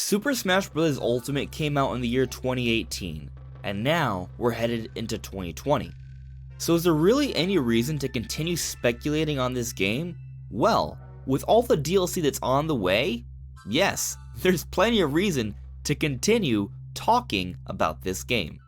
Super Smash Bros. Ultimate came out in the year 2018, and now we're headed into 2020. So is there really any reason to continue speculating on this game? Well, with all the DLC that's on the way, yes, there's plenty of reason to continue talking about this game.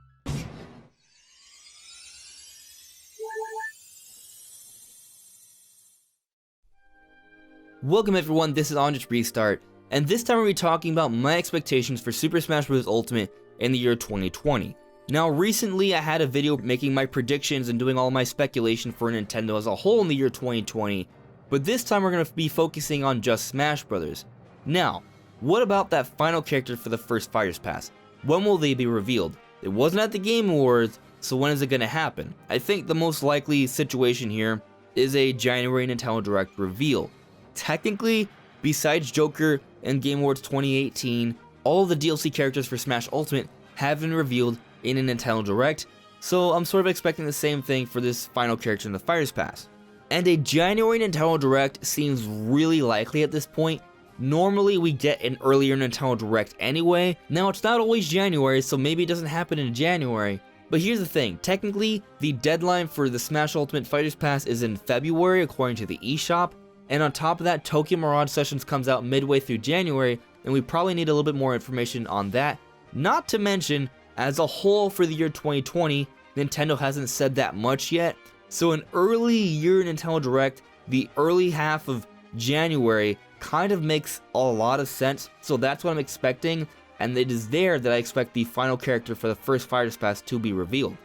Welcome everyone, this is AndresRestart, and this time we'll be talking about my expectations for Super Smash Bros. Ultimate in the year 2020. Now recently I had a video making my predictions and doing all my speculation for Nintendo as a whole in the year 2020, but this time we're going to be focusing on just Smash Bros. Now, what about that final character for the first Fighters Pass? When will they be revealed? It wasn't at the Game Awards, so when is it going to happen? I think the most likely situation here is a January Nintendo Direct reveal. Technically, besides Joker and Game Awards 2018, all the DLC characters for Smash Ultimate have been revealed in a Nintendo Direct, so I'm sort of expecting the same thing for this final character in the Fighters Pass. And a January Nintendo Direct seems really likely at this point. Normally we get an earlier Nintendo Direct anyway. Now it's not always January, so maybe it doesn't happen in January. But here's the thing, technically the deadline for the Smash Ultimate Fighters Pass is in February according to the eShop. And on top of that, Tokyo Mirage Sessions comes out midway through January, and we probably need a little bit more information on that. Not to mention, as a whole for the year 2020, Nintendo hasn't said that much yet. So an early year Nintendo Direct, the early half of January, kind of makes a lot of sense. So that's what I'm expecting, and it is there that I expect the final character for the first Fighters Pass to be revealed.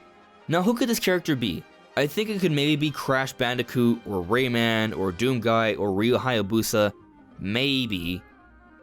Now who could this character be? I think it could maybe be Crash Bandicoot, or Rayman, or Doomguy, or Ryu Hayabusa, maybe.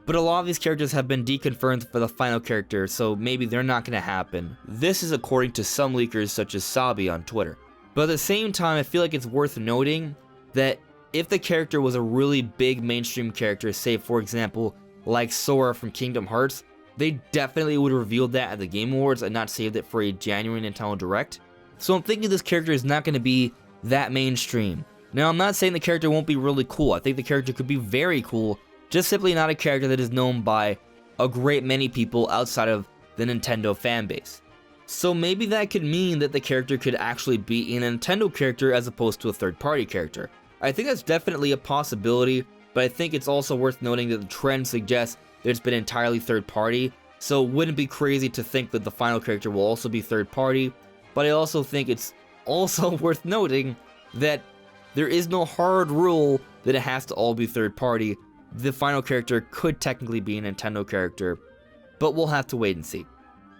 But a lot of these characters have been deconfirmed for the final character, so maybe they're not going to happen. This is according to some leakers such as Sabi on Twitter. But at the same time, I feel like it's worth noting that if the character was a really big mainstream character, say for example, like Sora from Kingdom Hearts, they definitely would have revealed that at the Game Awards and not saved it for a January Nintendo Direct. So I'm thinking this character is not going to be that mainstream. Now I'm not saying the character won't be really cool, I think the character could be very cool, just simply not a character that is known by a great many people outside of the Nintendo fanbase. So maybe that could mean that the character could actually be a Nintendo character as opposed to a third-party character. I think that's definitely a possibility, but I think it's also worth noting that the trend suggests that it's been entirely third-party, so it wouldn't be crazy to think that the final character will also be third-party. But I also think it's also worth noting that there is no hard rule that it has to all be third party. The final character could technically be a Nintendo character, but we'll have to wait and see.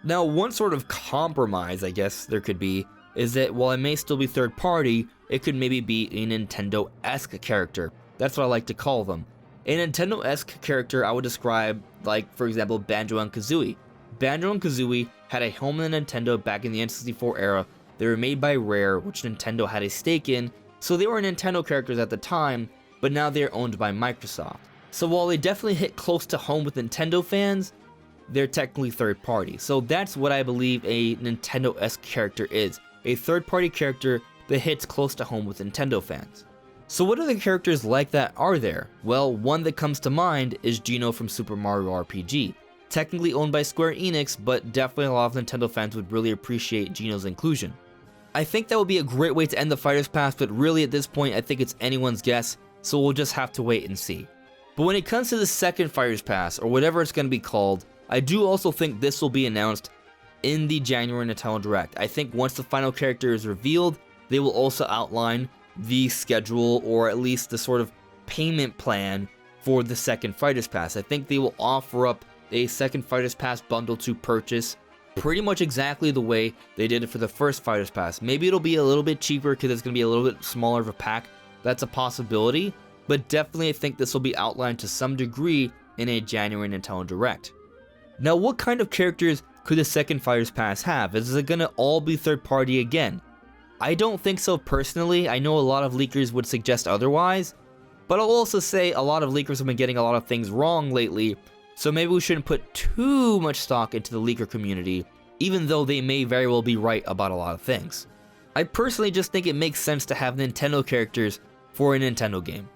Now, one sort of compromise, I guess there could be, is that while it may still be third party, it could maybe be a Nintendo-esque character. That's what I like to call them. A Nintendo-esque character I would describe, like, for example, Banjo and Kazooie. Banjo and Kazooie had a home in Nintendo back in the N64 era. They were made by Rare, which Nintendo had a stake in, so they were Nintendo characters at the time, but now they're owned by Microsoft. So while they definitely hit close to home with Nintendo fans, they're technically third party. So that's what I believe a Nintendo-esque character is, a third party character that hits close to home with Nintendo fans. So what other characters like that are there? Well, one that comes to mind is Geno from Super Mario RPG. Technically owned by Square Enix, but definitely a lot of Nintendo fans would really appreciate Geno's inclusion. I think that would be a great way to end the Fighters Pass, but really at this point I think it's anyone's guess, so we'll just have to wait and see. But when it comes to the second Fighters Pass, or whatever it's going to be called, I do also think this will be announced in the January Nintendo Direct. I think once the final character is revealed, they will also outline the schedule, or at least the sort of payment plan for the second Fighters Pass. I think they will offer up a second Fighters Pass bundle to purchase, pretty much exactly the way they did it for the first Fighters Pass. Maybe it'll be a little bit cheaper because it's going to be a little bit smaller of a pack. That's a possibility, but definitely I think this will be outlined to some degree in a January Nintendo Direct. Now, what kind of characters could the second Fighters Pass have? Is it going to all be third party again? I don't think so personally. I know a lot of leakers would suggest otherwise, but I'll also say a lot of leakers have been getting a lot of things wrong lately. So maybe we shouldn't put too much stock into the leaker community, even though they may very well be right about a lot of things. I personally just think it makes sense to have Nintendo characters for a Nintendo game.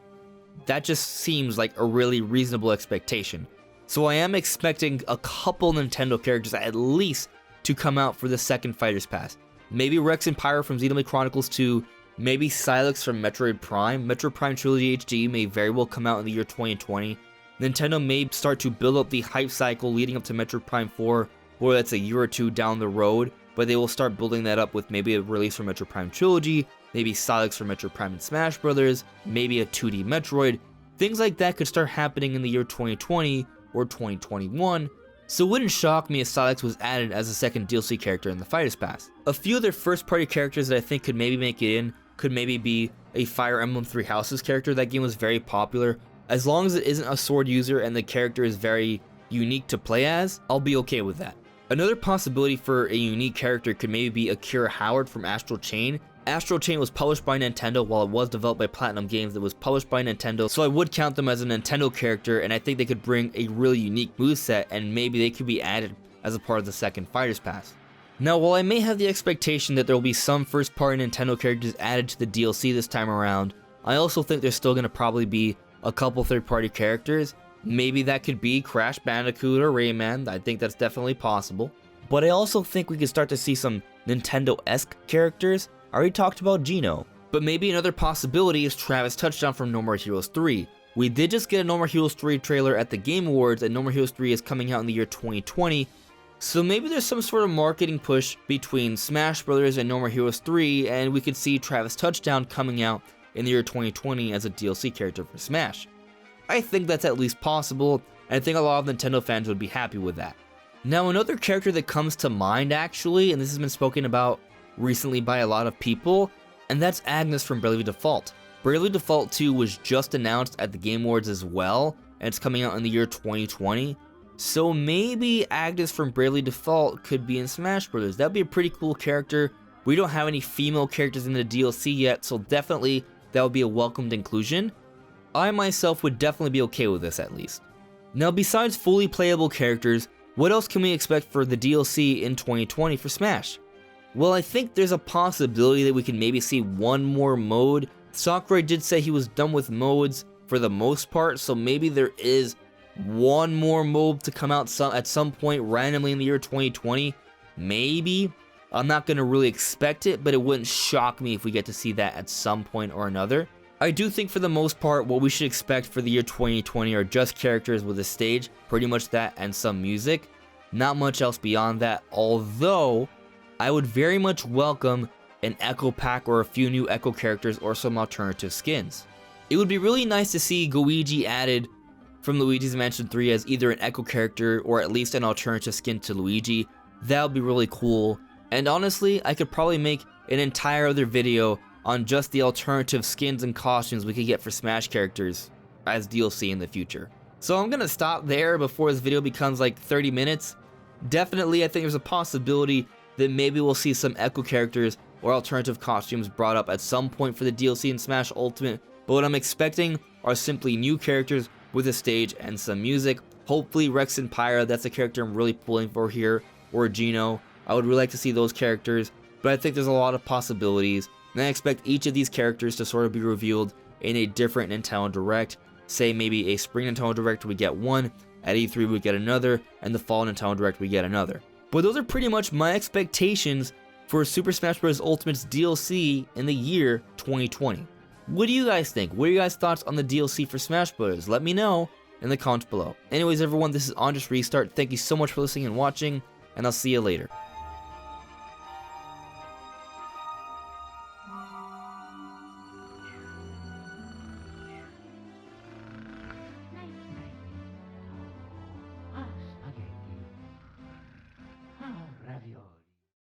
That just seems like a really reasonable expectation. So I am expecting a couple Nintendo characters at least to come out for the second Fighters Pass. Maybe Rex and Pyra from Xenoblade Chronicles 2, maybe Sylux from Metroid Prime. Metroid Prime Trilogy HD may very well come out in the year 2020. Nintendo may start to build up the hype cycle leading up to Metroid Prime 4, or that's a year or two down the road, but they will start building that up with maybe a release for Metroid Prime Trilogy, maybe Sylux for Metroid Prime and Smash Bros., maybe a 2D Metroid. Things like that could start happening in the year 2020 or 2021, so it wouldn't shock me if Sylux was added as a second DLC character in the Fighters Pass. A few other first-party characters that I think could maybe make it in could maybe be a Fire Emblem Three Houses character. That game was very popular. As long as it isn't a sword user and the character is very unique to play as, I'll be okay with that. Another possibility for a unique character could maybe be Akira Howard from Astral Chain. Astral Chain was published by Nintendo while it was developed by Platinum Games. It was published by Nintendo, so I would count them as a Nintendo character, and I think they could bring a really unique moveset, and maybe they could be added as a part of the second Fighters Pass. Now, while I may have the expectation that there will be some first-party Nintendo characters added to the DLC this time around, I also think there's still going to probably be a couple third-party characters. Maybe that could be Crash Bandicoot or Rayman. I think that's definitely possible. But I also think we could start to see some Nintendo-esque characters. I already talked about Geno. But maybe another possibility is Travis Touchdown from No More Heroes 3. We did just get a No More Heroes 3 trailer at the Game Awards, and No More Heroes 3 is coming out in the year 2020. So maybe there's some sort of marketing push between Smash Bros. And No More Heroes 3, and we could see Travis Touchdown coming out in the year 2020 as a DLC character for Smash. I think that's at least possible, and I think a lot of Nintendo fans would be happy with that. Now, another character that comes to mind actually, and this has been spoken about recently by a lot of people, and that's Agnes from Bravely Default. Bravely Default 2 was just announced at the Game Awards as well, and it's coming out in the year 2020. So maybe Agnes from Bravely Default could be in Smash Bros. That'd be a pretty cool character. We don't have any female characters in the DLC yet, so definitely that would be a welcomed inclusion. I myself would definitely be okay with this at least. Now, besides fully playable characters, what else can we expect for the DLC in 2020 for Smash? Well, I think there's a possibility that we can maybe see one more mode. Sakurai did say he was done with modes for the most part, so maybe there is one more mode to come out at some point randomly in the year 2020. Maybe. I'm not going to really expect it, but it wouldn't shock me if we get to see that at some point or another. I do think for the most part, what we should expect for the year 2020 are just characters with a stage, pretty much that, and some music. Not much else beyond that, although I would very much welcome an Echo Pack or a few new Echo characters or some alternative skins. It would be really nice to see Luigi added from Luigi's Mansion 3 as either an Echo character or at least an alternative skin to Luigi. That would be really cool. And honestly, I could probably make an entire other video on just the alternative skins and costumes we could get for Smash characters as DLC in the future. So I'm gonna stop there before this video becomes like 30 minutes. Definitely, I think there's a possibility that maybe we'll see some Echo characters or alternative costumes brought up at some point for the DLC in Smash Ultimate, but what I'm expecting are simply new characters with a stage and some music. Hopefully Rex and Pyra, that's a character I'm really pulling for here, or Geno. I would really like to see those characters, but I think there's a lot of possibilities, and I expect each of these characters to sort of be revealed in a different Nintendo Direct. Say maybe a Spring Nintendo Direct we get one, at E3 we get another, and the Fall Nintendo Direct we get another. But those are pretty much my expectations for Super Smash Bros. Ultimate's DLC in the year 2020. What do you guys think? What are your guys' thoughts on the DLC for Smash Bros? Let me know in the comments below. Anyways, everyone, this is AndresRestart. Thank you so much for listening and watching, and I'll see you later.